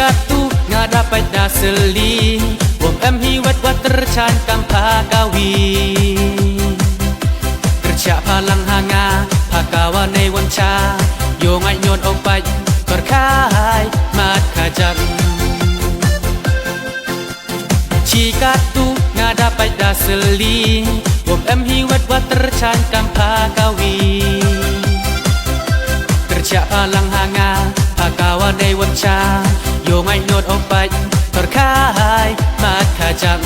Jika tu ngada pada seli Wom em hiwat wat tercan kampa kawi Kerja palang hanga Hakawa nei wanca Yo ngai nyon opai Berkai mat kajak Jika tu ngada pada seli Wom em hiwat wat tercan kampa kawi Kerja palang hanga Hakawa nei wanca Yo ngai nyon opai Berkai mat kajak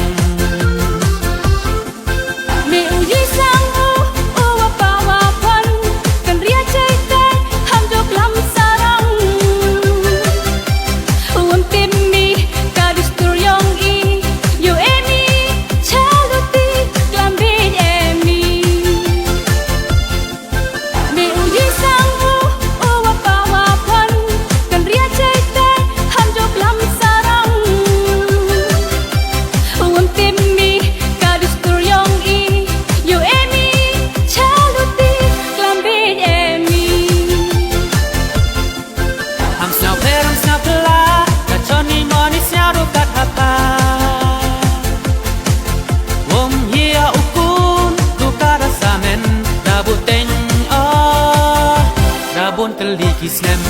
Teliki snem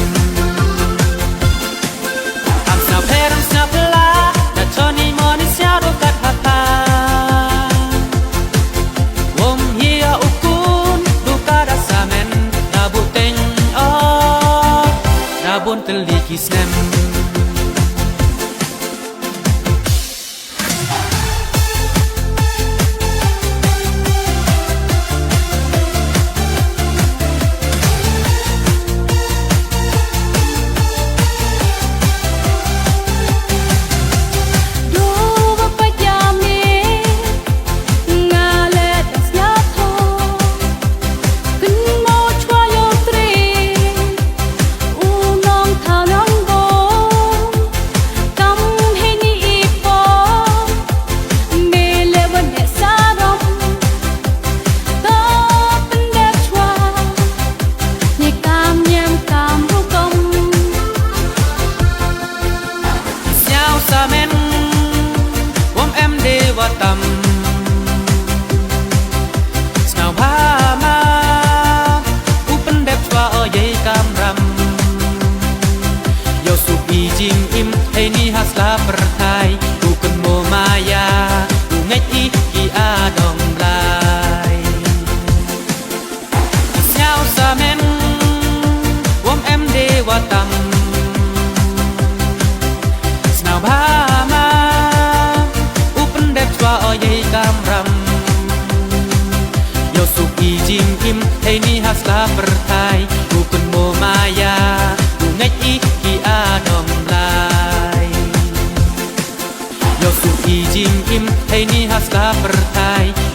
Am snap her am snap la Na Johnny Money siaro kat hata Wom hia ukun Duka rasamen Na buteng oh Na bun teliki snem Tam Snau hama Upen bep chwa o ye kam ram Yo sup i jing im Hei ni hasla pertai Ukun mo maya Ungai i ki adong lai Snau samen Wom em dewa tam Snau hama Oyei kam ram Yo suk i jing kim Hei ni hasla pertai Ukun mo maya Ungai i ki adong lai Yo suk i jing kim Hei ni hasla pertai